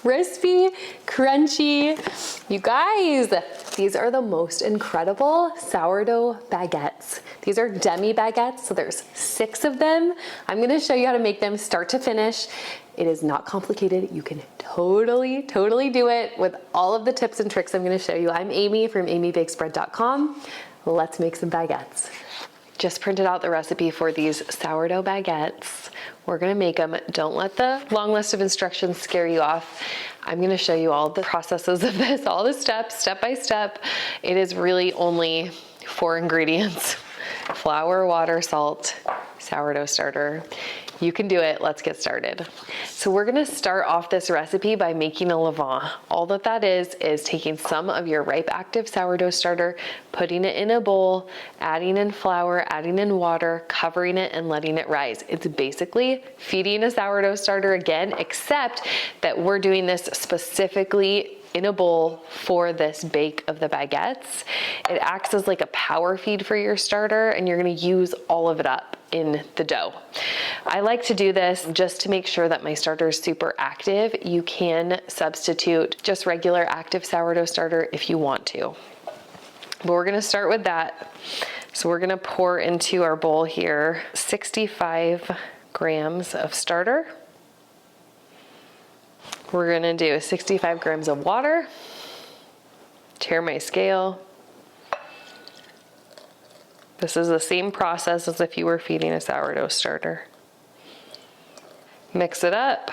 crispy, crunchy. You guys, these are the most incredible sourdough baguettes. These are demi baguettes, so there's 6 of them. I'm gonna show you how to make them start to finish. It is not complicated. You can totally do it with all of the tips and tricks I'm gonna show you. I'm Amy from amybakespread.com. Let's make some baguettes. Just printed out the recipe for these sourdough baguettes. We're gonna make them. Don't let the long list of instructions scare you off. I'm gonna show you all the processes of this, all the steps, step by step. It is really only 4 ingredients: flour, water, salt, sourdough starter. You can do it. Let's get started. So we're gonna start off this recipe by making a levain. All that is taking some of your ripe active sourdough starter, putting it in a bowl, adding in flour, adding in water, covering it, and letting it rise. It's basically feeding a sourdough starter again, except that we're doing this specifically in a bowl for this bake of the baguettes. It acts as like a power feed for your starter, and you're gonna use all of it up in the dough. I like to do this just to make sure that my starter is super active. You can substitute just regular active sourdough starter if you want to. But we're gonna start with that. So we're gonna pour into our bowl here 65 grams of starter. We're gonna do 65 grams of water. Tare my scale. This is the same process as if you were feeding a sourdough starter. Mix it up.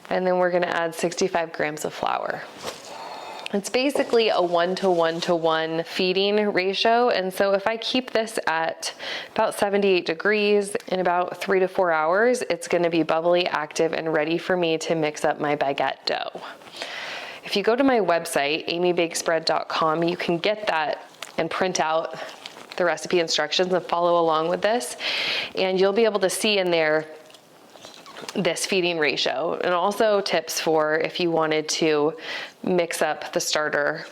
And then we're gonna add 65 grams of flour. It's basically a 1:1:1 feeding ratio. And so if I keep this at about 78 degrees in about 3 to 4 hours, it's gonna be bubbly, active, and ready for me to mix up my baguette dough. If you go to my website, amybakespread.com, you can get that and print out the recipe instructions and follow along with this. And you'll be able to see in there this feeding ratio, and also tips for if you wanted to mix up the starter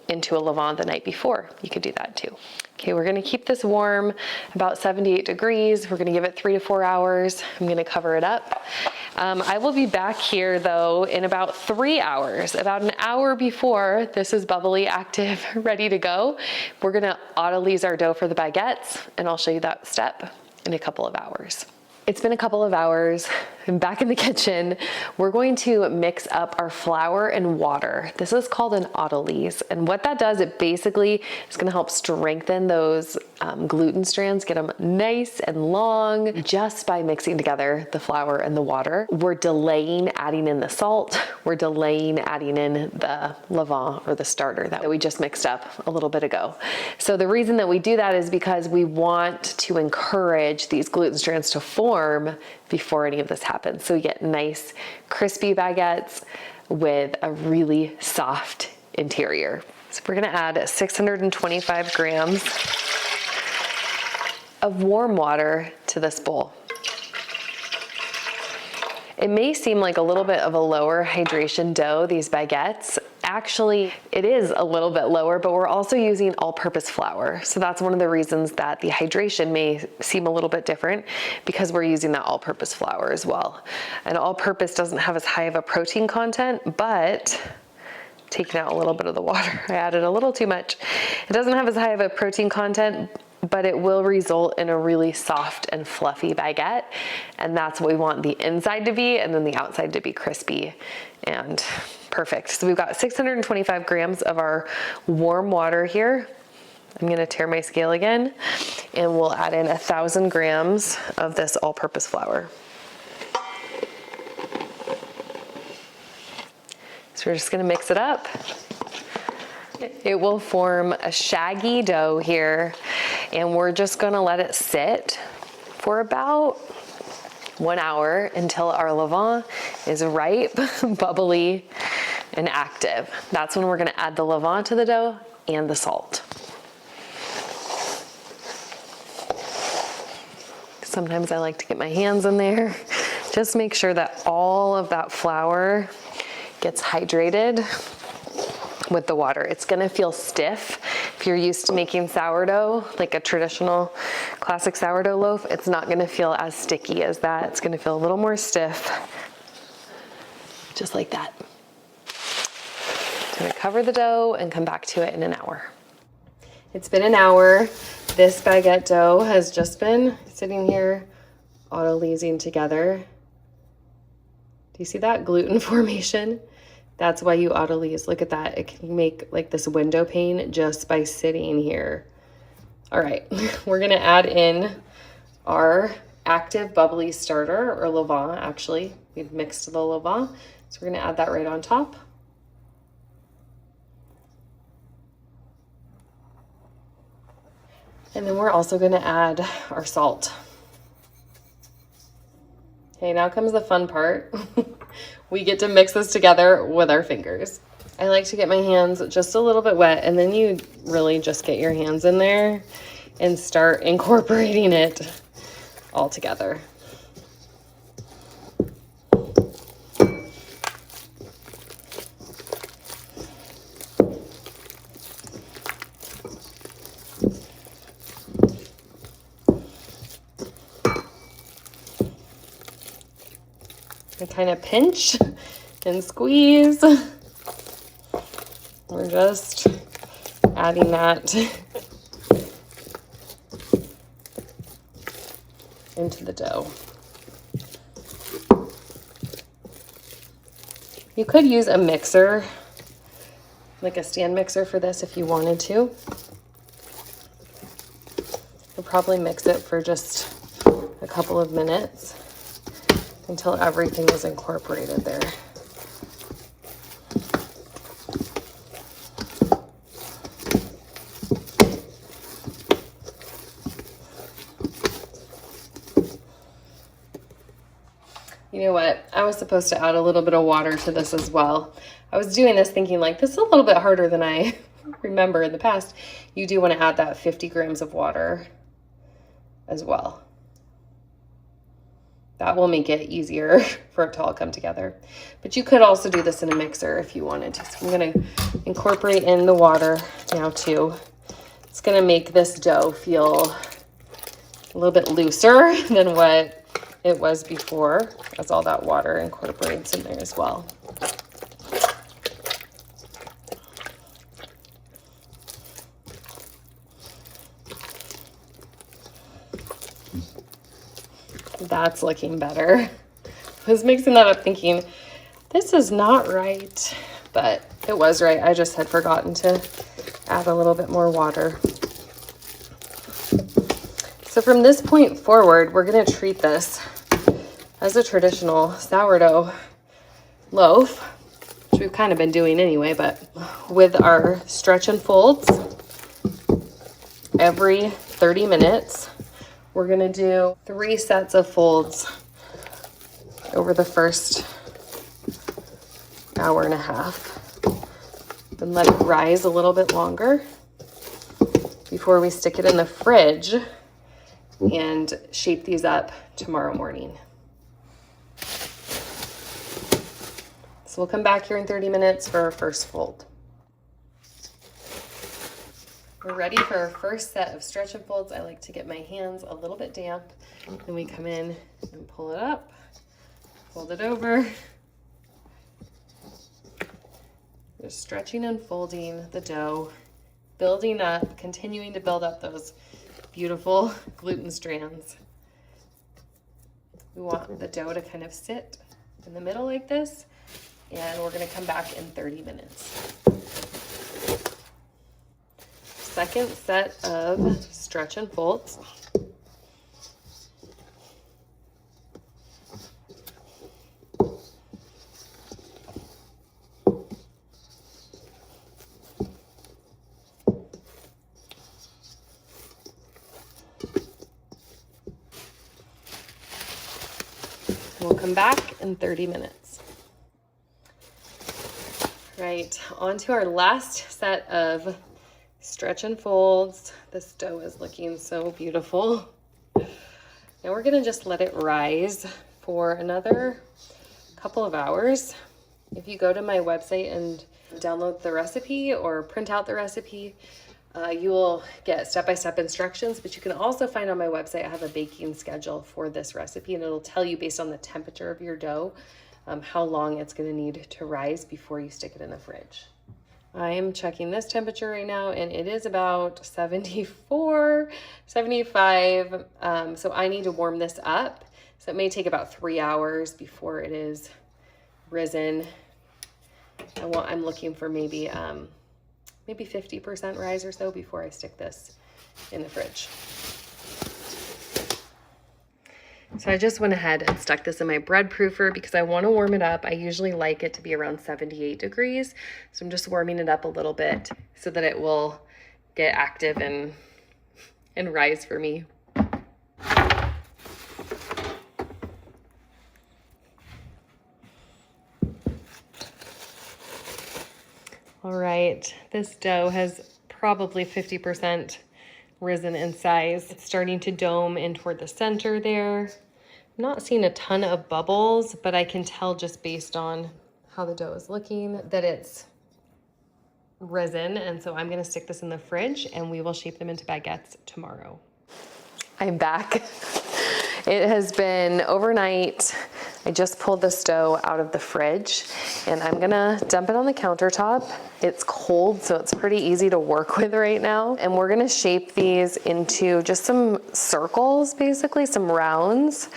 into a levain the night before. You could do that too. Okay, we're gonna keep this warm, about 78 degrees. We're gonna give it 3 to 4 hours. I'm gonna cover it up. I will be back here though in about 3 hours, about an hour before this is bubbly, active, ready to go. We're gonna autolyse our dough for the baguettes, and I'll show you that step in a couple of hours. It's been a couple of hours. I'm back in the kitchen. We're going to mix up our flour and water. This is called an autolyse. And what that does, it basically is gonna help strengthen those gluten strands, get them nice and long just by mixing together the flour and the water. We're delaying adding in the salt. We're delaying adding in the levain or the starter that we just mixed up a little bit ago. So the reason that we do that is because we want to encourage these gluten strands to form before any of this happens. So we get nice crispy baguettes with a really soft interior. So we're gonna add 625 grams of warm water to this bowl. It may seem like a little bit of a lower hydration dough, these baguettes. Actually, it is a little bit lower, but we're also using all-purpose flour. So that's one of the reasons that the hydration may seem a little bit different, because we're using that all-purpose flour as well. And all-purpose doesn't have as high of a protein content, but taking out a little bit of the water, I added a little too much. It doesn't have as high of a protein content, but it will result in a really soft and fluffy baguette. And that's what we want the inside to be, and then the outside to be crispy and perfect. So we've got 625 grams of our warm water here. I'm gonna tare my scale again, and we'll add in 1,000 grams of this all-purpose flour. So we're just gonna mix it up. It will form a shaggy dough here, and we're just gonna let it sit for about 1 hour until our levain is ripe, bubbly, and active. That's when we're gonna add the levain to the dough and the salt. Sometimes I like to get my hands in there. Just make sure that all of that flour gets hydrated. with the water. It's gonna feel stiff. If you're used to making sourdough, like a traditional classic sourdough loaf, it's not gonna feel as sticky as that. It's gonna feel a little more stiff, just like that. I'm gonna cover the dough and come back to it in an hour. It's been an hour. This baguette dough has just been sitting here auto-leasing together. Do you see that gluten formation? That's why you auto-lease. Look at that. It can make like this window pane just by sitting here. All right, we're gonna add in our active bubbly starter, or levain actually. We've mixed the levain. So we're gonna add that right on top. And then we're also gonna add our salt. Okay, now comes the fun part. We get to mix this together with our fingers. I like to get my hands just a little bit wet, and then you really just get your hands in there and start incorporating it all together. I kind of pinch and squeeze. We're just adding that into the dough. You could use a mixer, like a stand mixer for this if you wanted to. You'll probably mix it for just a couple of minutes until everything is incorporated there. You know what? I was supposed to add a little bit of water to this as well. I was doing this thinking like, this is a little bit harder than I remember in the past. You do want to add that 50 grams of water as well. That will make it easier for it to all come together. But you could also do this in a mixer if you wanted to. So I'm gonna incorporate in the water now too. It's gonna make this dough feel a little bit looser than what it was before, as all that water incorporates in there as well. That's looking better. I was mixing that up thinking, this is not right, but it was right. I just had forgotten to add a little bit more water. So from this point forward, we're gonna treat this as a traditional sourdough loaf, which we've kind of been doing anyway, but with our stretch and folds every 30 minutes. We're gonna do 3 sets of folds over the first hour and a half. Then let it rise a little bit longer before we stick it in the fridge and shape these up tomorrow morning. So we'll come back here in 30 minutes for our first fold. We're ready for our first set of stretch and folds. I like to get my hands a little bit damp. Then we come in and pull it up, fold it over. Just stretching and folding the dough, building up, continuing to build up those beautiful gluten strands. We want the dough to kind of sit in the middle like this, and we're gonna come back in 30 minutes. Second set of stretch and folds. We'll come back in 30 minutes. Right, on to our last set of stretch and folds. This dough is looking so beautiful. Now we're gonna just let it rise for another couple of hours. If you go to my website and download the recipe or print out the recipe, you will get step-by-step instructions, but you can also find on my website, I have a baking schedule for this recipe, and it'll tell you based on the temperature of your dough, how long it's gonna need to rise before you stick it in the fridge. I am checking this temperature right now, and it is about 74, 75. So I need to warm this up. So it may take about 3 hours before it is risen. I'm looking for maybe 50% rise or so before I stick this in the fridge. So I just went ahead and stuck this in my bread proofer because I want to warm it up. I usually like it to be around 78 degrees. So I'm just warming it up a little bit so that it will get active and rise for me. All right, this dough has probably 50% risen in size. It's starting to dome in toward the center there. I'm not seeing a ton of bubbles, but I can tell just based on how the dough is looking that it's risen. And so I'm gonna stick this in the fridge and we will shape them into baguettes tomorrow. I'm back. It has been overnight. I just pulled this dough out of the fridge and I'm gonna dump it on the countertop. It's cold, so it's pretty easy to work with right now. And we're gonna shape these into just some circles, basically, some rounds.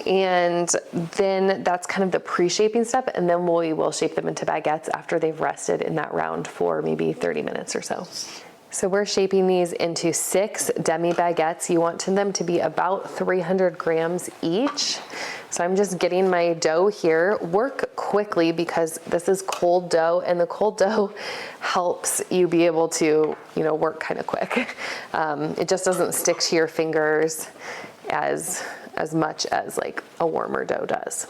And then that's kind of the pre-shaping step. And then we will shape them into baguettes after they've rested in that round for maybe 30 minutes or so. So we're shaping these into 6 demi baguettes. You want them to be about 300 grams each. So I'm just getting my dough here. Work quickly because this is cold dough, and the cold dough helps you be able to, work kind of quick. It just doesn't stick to your fingers as much as like a warmer dough does.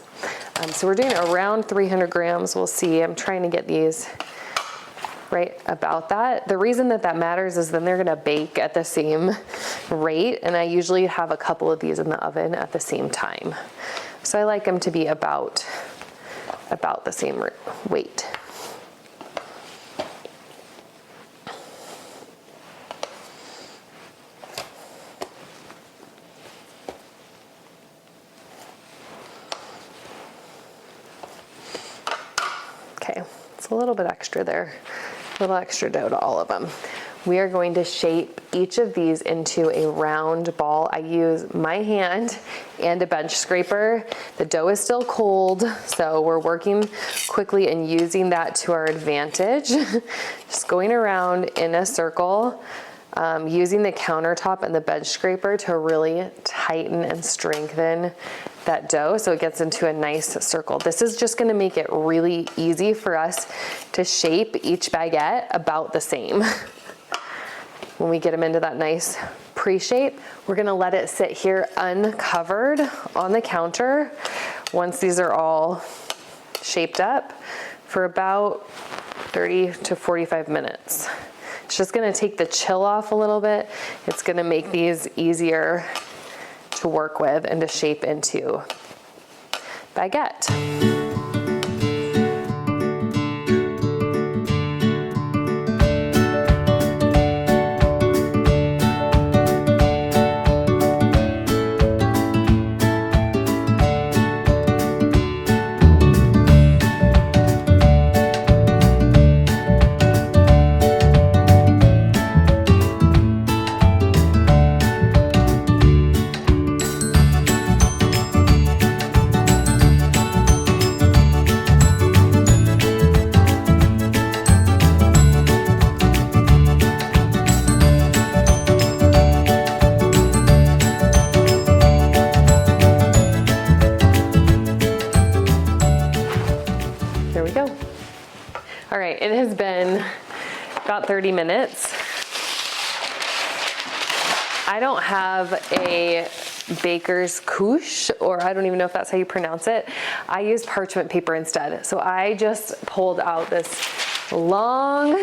So we're doing around 300 grams. We'll see. I'm trying to get these right about that. The reason that matters is then they're gonna bake at the same rate, and I usually have a couple of these in the oven at the same time. So I like them to be about the same weight. Okay, it's a little bit extra there. A little extra dough to all of them. We are going to shape each of these into a round ball. I use my hand and a bench scraper. The dough is still cold, so we're working quickly and using that to our advantage. Just going around in a circle, using the countertop and the bench scraper to really tighten and strengthen that dough so it gets into a nice circle. This is just gonna make it really easy for us to shape each baguette about the same. When we get them into that nice pre-shape, we're gonna let it sit here uncovered on the counter once these are all shaped up for about 30 to 45 minutes. It's just gonna take the chill off a little bit. It's gonna make these easier to work with and to shape into baguette. All right, it has been about 30 minutes. I don't have a baker's couche, or I don't even know if that's how you pronounce it. I use parchment paper instead. So I just pulled out this long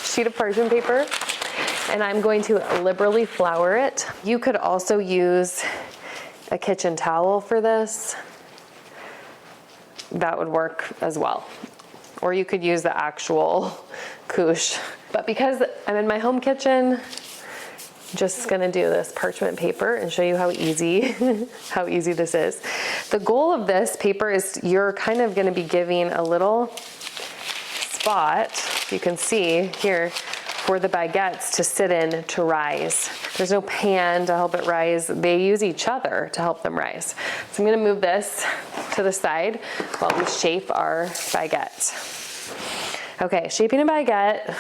sheet of parchment paper and I'm going to liberally flour it. You could also use a kitchen towel for this. That would work as well. or you could use the actual couche. But because I'm in my home kitchen, I'm just gonna do this parchment paper and show you how easy, how easy this is. The goal of this paper is you're kind of gonna be giving a little spot, you can see here, for the baguettes to sit in to rise. There's no pan to help it rise. They use each other to help them rise. So I'm gonna move this to the side while we shape our baguette. Okay, shaping a baguette,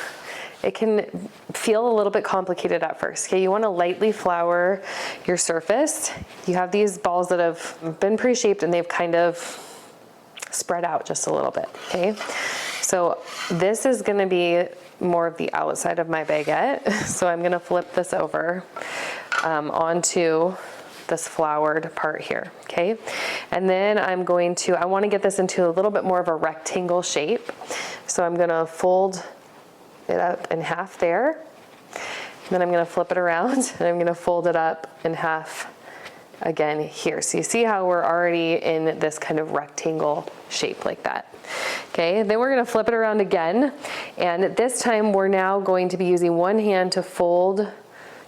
it can feel a little bit complicated at first. Okay, you wanna lightly flour your surface. You have these balls that have been pre-shaped and they've kind of spread out just a little bit, okay? So this is gonna be more of the outside of my baguette. So I'm gonna flip this over onto this floured part here, okay? And then I'm going to, I wanna get this into a little bit more of a rectangle shape. So I'm gonna fold it up in half there. Then I'm gonna flip it around and I'm gonna fold it up in half again here. So you see how we're already in this kind of rectangle shape like that. Okay, then we're gonna flip it around again. And this time we're now going to be using one hand to fold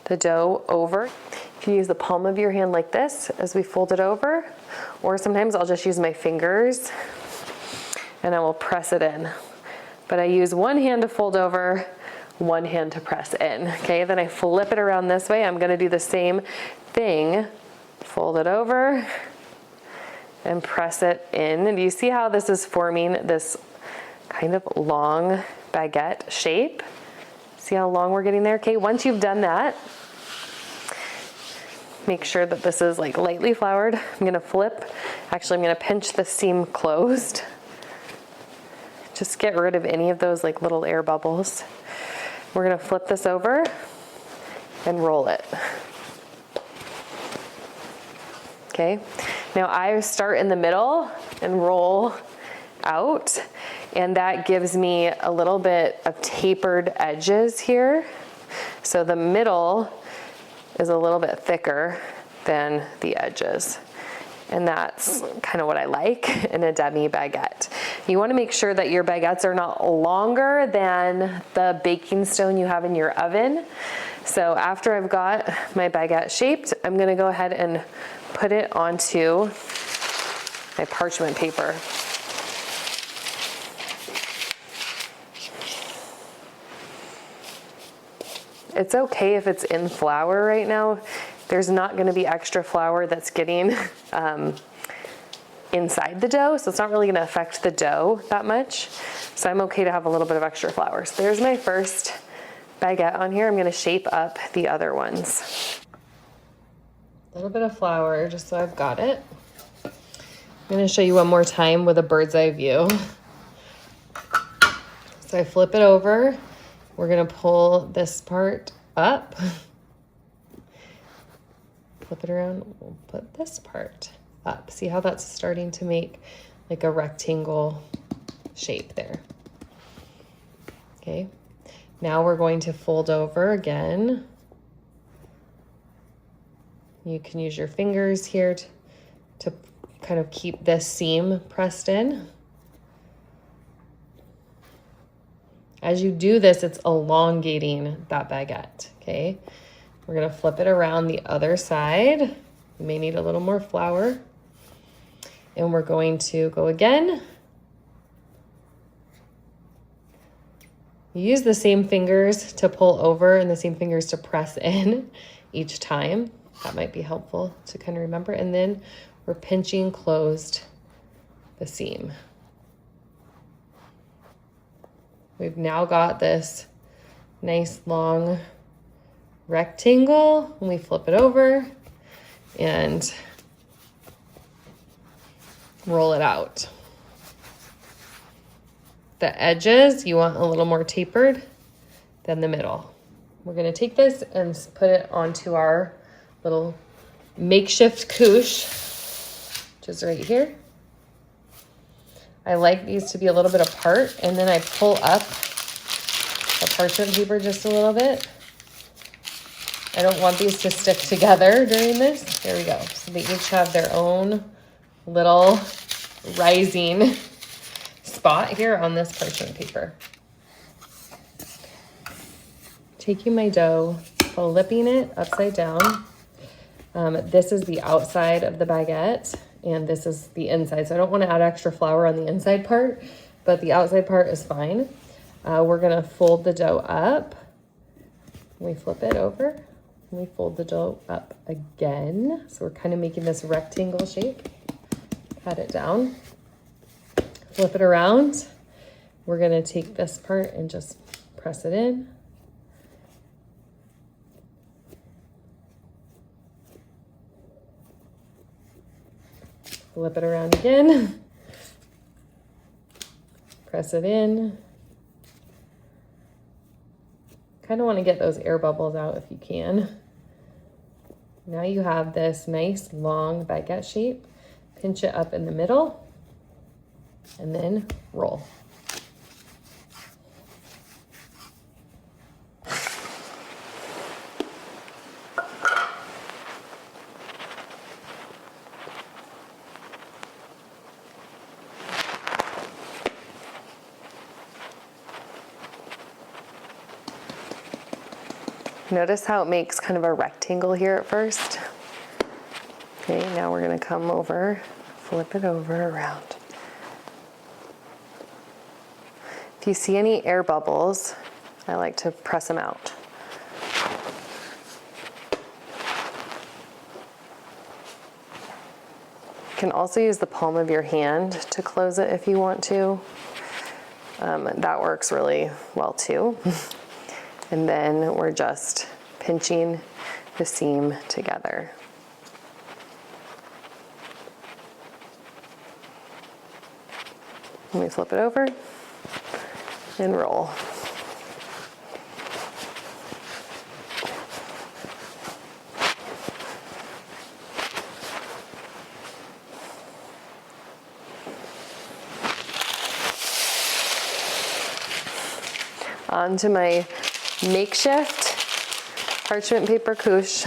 the dough over. You can use the palm of your hand like this as we fold it over, or sometimes I'll just use my fingers and I will press it in. But I use one hand to fold over, one hand to press in. Okay, then I flip it around this way. I'm gonna do the same thing. Fold it over and press it in. And do you see how this is forming this kind of long baguette shape? See how long we're getting there? Okay, once you've done that, make sure that this is like lightly floured. I'm gonna flip. Actually, I'm gonna pinch the seam closed. Just get rid of any of those like little air bubbles. We're gonna flip this over and roll it. Okay, now I start in the middle and roll out, and that gives me a little bit of tapered edges here. So the middle is a little bit thicker than the edges. And that's kind of what I like in a demi baguette. You want to make sure that your baguettes are not longer than the baking stone you have in your oven. So after I've got my baguette shaped, I'm going to go ahead and put it onto my parchment paper. It's okay if it's in flour right now. There's not going to be extra flour that's getting inside the dough, so it's not really going to affect the dough that much. So I'm okay to have a little bit of extra flour. So there's my first baguette on here. I'm going to shape up the other ones. A little bit of flour just so I've got it. I'm going to show you one more time with a bird's eye view. So I flip it over. We're going to pull this part up. Flip it around, we'll put this part up. See how that's starting to make like a rectangle shape there. Okay, now we're going to fold over again. You can use your fingers here to kind of keep this seam pressed in. As you do this, it's elongating that baguette, okay? We're gonna flip it around the other side. You may need a little more flour. And we're going to go again. Use the same fingers to pull over and the same fingers to press in each time. That might be helpful to kind of remember. And then we're pinching closed the seam. We've now got this nice long rectangle. When we flip it over and roll it out. The edges, you want a little more tapered than the middle. We're gonna take this and put it onto our little makeshift couche, which is right here. I like these to be a little bit apart, and then I pull up the parchment paper just a little bit. I don't want these to stick together during this. There we go. So they each have their own little rising spot here on this parchment paper. Taking my dough, flipping it upside down. This is the outside of the baguette, and this is the inside. So I don't want to add extra flour on the inside part, but the outside part is fine. We're gonna fold the dough up. We flip it over, and we fold the dough up again. So we're kind of making this rectangle shape. Pat it down, flip it around. We're gonna take this part and just press it in. Flip it around again, press it in. Kind of want to get those air bubbles out if you can. Now you have this nice long baguette shape. Pinch it up in the middle and then roll. Notice how it makes kind of a rectangle here at first. Okay, now we're gonna come over, flip it over around. If you see any air bubbles, I like to press them out. You can also use the palm of your hand to close it if you want to. That works really well too. And then we're just pinching the seam together. And we flip it over and roll. On to my makeshift parchment paper couche.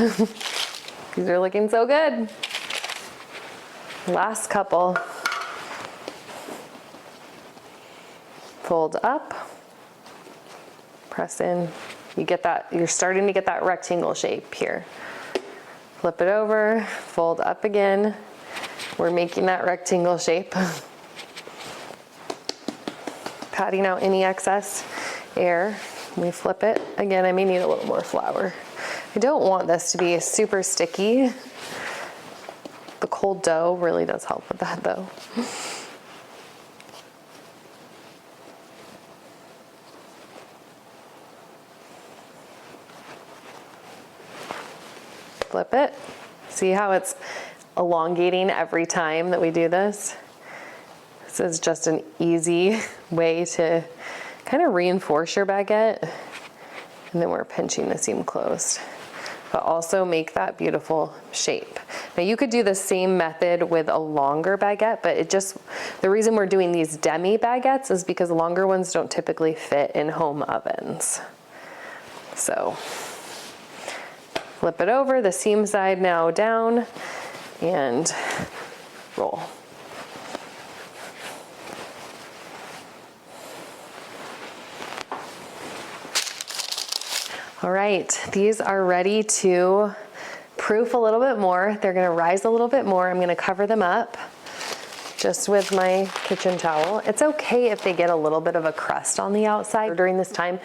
These are looking so good. Last couple. Fold up, press in. You get that, you're starting to get that rectangle shape here. Flip it over, fold up again. We're making that rectangle shape. Patting out any excess air. We flip it. Again, I may need a little more flour. I don't want this to be super sticky. The cold dough really does help with that though. Flip it. See how it's elongating every time that we do this? This is just an easy way to kind of reinforce your baguette. And then we're pinching the seam closed, but also make that beautiful shape. Now you could do the same method with a longer baguette, but the reason we're doing these demi baguettes is because longer ones don't typically fit in home ovens. So flip it over, the seam side now down, and roll. All right, these are ready to proof a little bit more. They're gonna rise a little bit more. I'm gonna cover them up just with my kitchen towel. It's okay if they get a little bit of a crust on the outside during this time,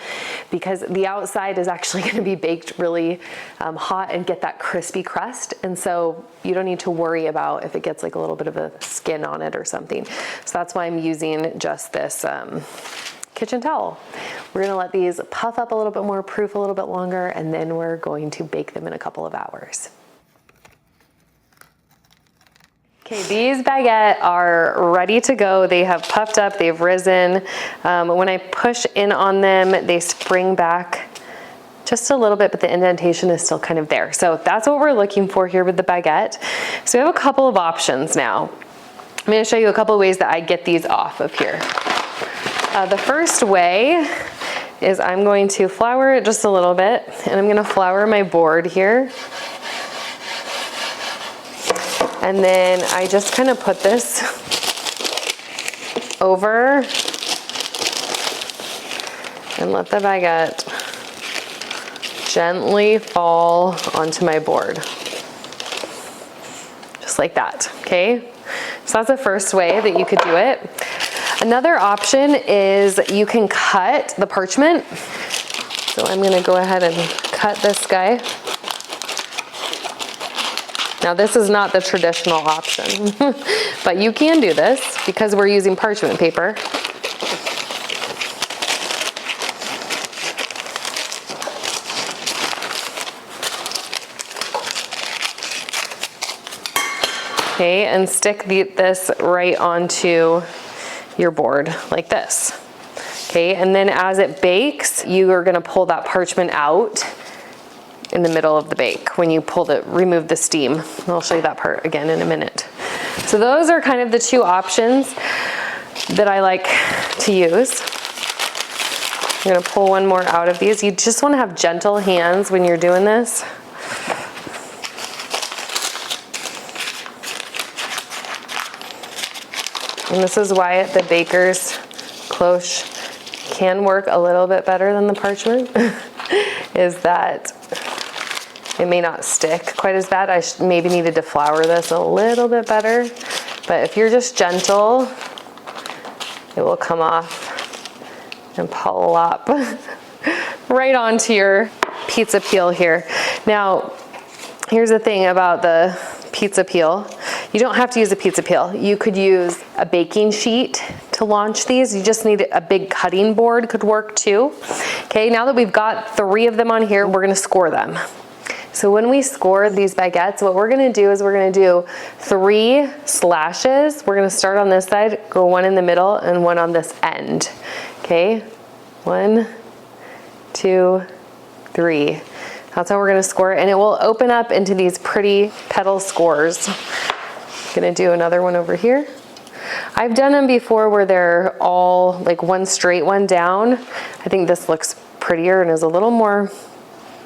because the outside is actually gonna be baked really hot and get that crispy crust. And so you don't need to worry about if it gets like a little bit of a skin on it or something. So that's why I'm using just this kitchen towel. We're gonna let these puff up a little bit more, proof a little bit longer, and then we're going to bake them in a couple of hours. Okay, these baguettes are ready to go. They have puffed up, they've risen. When I push in on them, they spring back just a little bit, but the indentation is still kind of there. So that's what we're looking for here with the baguette. So we have a couple of options now. I'm gonna show you a couple of ways that I get these off of here. The first way is I'm going to flour it just a little bit, and I'm gonna flour my board here. And then I just kind of put this over and let the baguette gently fall onto my board. Just like that, okay? So that's the first way that you could do it. Another option is you can cut the parchment. So I'm gonna go ahead and cut this guy. Now this is not the traditional option, but you can do this because we're using parchment paper. Okay, and stick this right onto your board like this. Okay, and then as it bakes, you are gonna pull that parchment out in the middle of the bake when you remove the steam. And I'll show you that part again in a minute. So those are kind of the two options that I like to use. I'm gonna pull one more out of these. You just wanna have gentle hands when you're doing this. And this is why the baker's cloche can work a little bit better than the parchment, is that it may not stick quite as bad. I maybe needed to flour this a little bit better, but if you're just gentle, it will come off and plop right onto your pizza peel here. Now, here's the thing about the pizza peel. You don't have to use a pizza peel. You could use a baking sheet to launch these. You just need a big cutting board, could work too. Okay, now that we've got 3 of them on here, we're gonna score them. So when we score these baguettes, what we're gonna do is we're gonna do 3 slashes. We're gonna start on this side, go 1 in the middle and 1 on this end. Okay, 1, 2, 3. That's how we're gonna score it, and it will open up into these pretty petal scores. Gonna do another one over here. I've done them before where they're all like one straight one down. I think this looks prettier and is a little more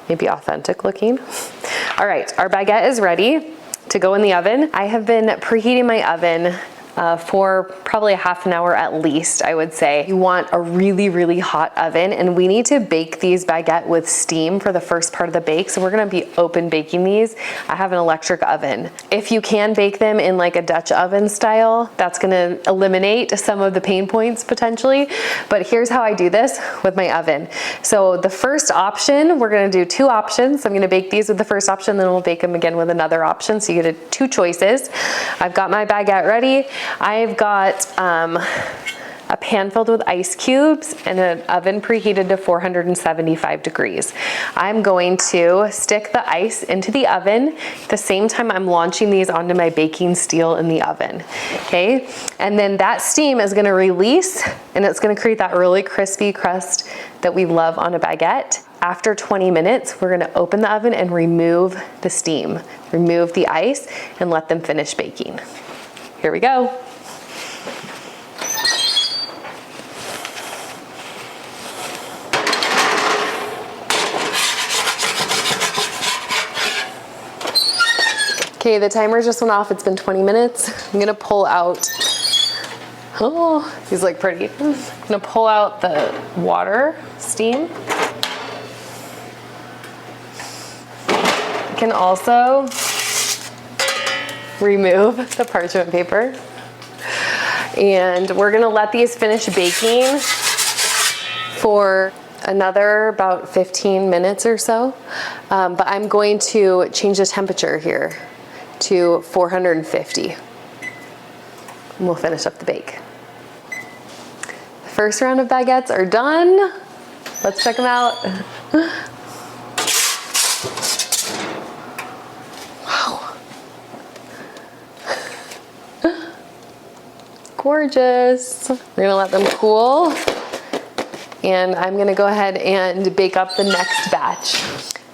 maybe authentic looking. All right, our baguette is ready to go in the oven. I have been preheating my oven for probably a half an hour at least, I would say. You want a really, really hot oven, and we need to bake these baguette with steam for the first part of the bake. So we're gonna be open baking these. I have an electric oven. If you can bake them in like a Dutch oven style, that's gonna eliminate some of the pain points potentially. But here's how I do this with my oven. So the first option, we're gonna do 2 options. I'm gonna bake these with the first option, then we'll bake them again with another option. So you get 2 choices. I've got my baguette ready. I've got a pan filled with ice cubes and an oven preheated to 475 degrees. I'm going to stick the ice into the oven at the same time I'm launching these onto my baking steel in the oven, okay? And then that steam is gonna release and it's gonna create that really crispy crust that we love on a baguette. After 20 minutes, we're gonna open the oven and remove the steam, remove the ice, and let them finish baking. Here we go. Okay, the timer just went off. It's been 20 minutes. I'm gonna pull out, oh, these look pretty. I'm gonna pull out the water steam. You can also remove the parchment paper. And we're gonna let these finish baking for another about 15 minutes or so. But I'm going to change the temperature here to 450. And we'll finish up the bake. The first round of baguettes are done. Let's check them out. Wow. Gorgeous. We're gonna let them cool. And I'm gonna go ahead and bake up the next batch.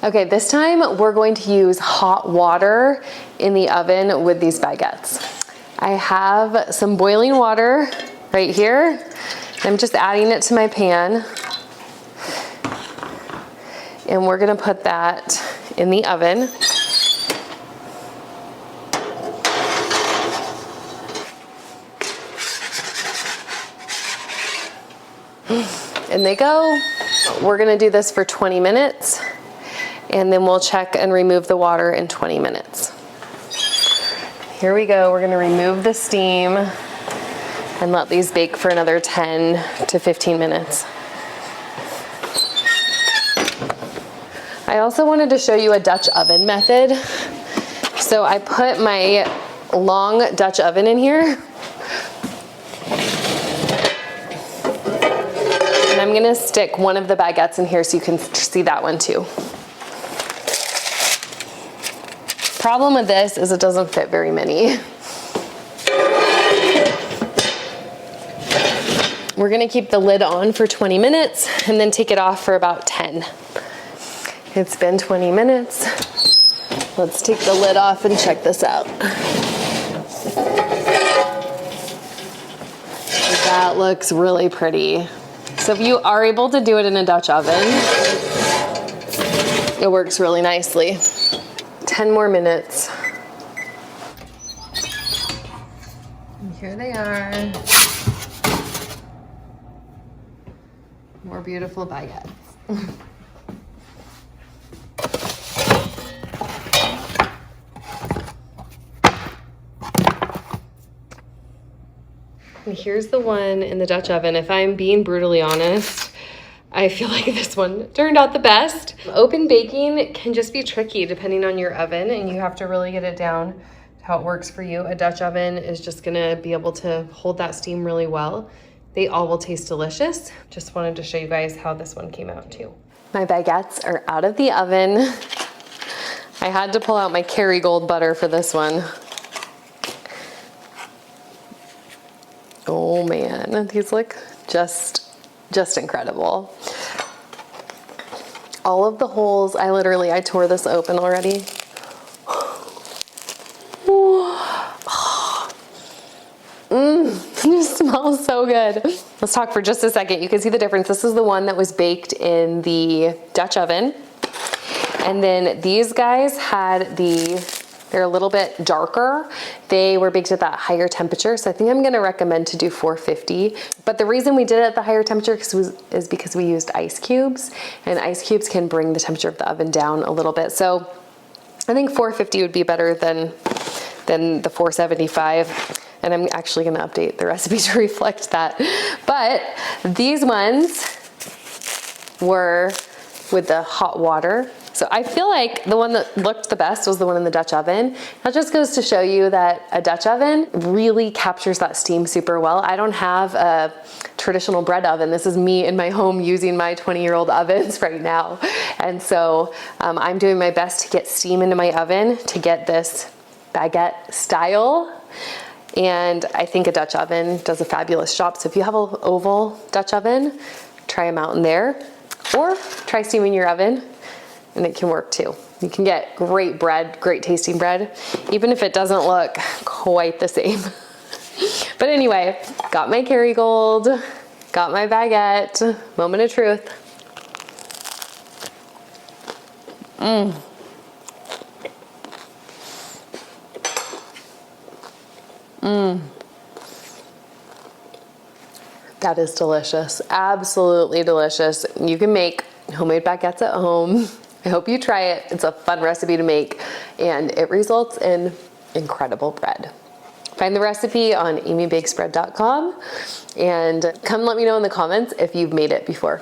Okay, this time we're going to use hot water in the oven with these baguettes. I have some boiling water right here. I'm just adding it to my pan. And we're gonna put that in the oven. In they go. We're gonna do this for 20 minutes and then we'll check and remove the water in 20 minutes. Here we go, we're gonna remove the steam and let these bake for another 10 to 15 minutes. I also wanted to show you a Dutch oven method. So I put my long Dutch oven in here. And I'm gonna stick one of the baguettes in here so you can see that one too. Problem with this is it doesn't fit very many. We're gonna keep the lid on for 20 minutes and then take it off for about 10. It's been 20 minutes. Let's take the lid off and check this out. That looks really pretty. So if you are able to do it in a Dutch oven, it works really nicely. 10 more minutes. And here they are. More beautiful baguettes. And here's the one in the Dutch oven. If I'm being brutally honest, I feel like this one turned out the best. Open baking can just be tricky depending on your oven, and you have to really get it down to how it works for you. A Dutch oven is just gonna be able to hold that steam really well. They all will taste delicious. Just wanted to show you guys how this one came out too. My baguettes are out of the oven. I had to pull out my Kerrygold butter for this one. Oh man, these look just incredible. All of the holes, I tore this open already. It just smells so good. Let's talk for just a second. You can see the difference. This is the one that was baked in the Dutch oven. And then these guys had they're a little bit darker. They were baked at that higher temperature. So I think I'm gonna recommend to do 450. But the reason we did it at the higher temperature is because we used ice cubes, and ice cubes can bring the temperature of the oven down a little bit. So I think 450 would be better than the 475. And I'm actually gonna update the recipe to reflect that. But these ones were with the hot water. So I feel like the one that looked the best was the one in the Dutch oven. That just goes to show you that a Dutch oven really captures that steam super well. I don't have a traditional bread oven. This is me in my home using my 20-year-old ovens right now. And so I'm doing my best to get steam into my oven to get this baguette style. And I think a Dutch oven does a fabulous job. So if you have an oval Dutch oven, try them out in there, or try steaming your oven, and it can work too. You can get great bread, great tasting bread, even if it doesn't look quite the same. But anyway, got my Kerrygold, got my baguette, moment of truth. That is delicious, absolutely delicious. You can make homemade baguettes at home. I hope you try it. It's a fun recipe to make, and it results in incredible bread. Find the recipe on amybakesbread.com and come let me know in the comments if you've made it before.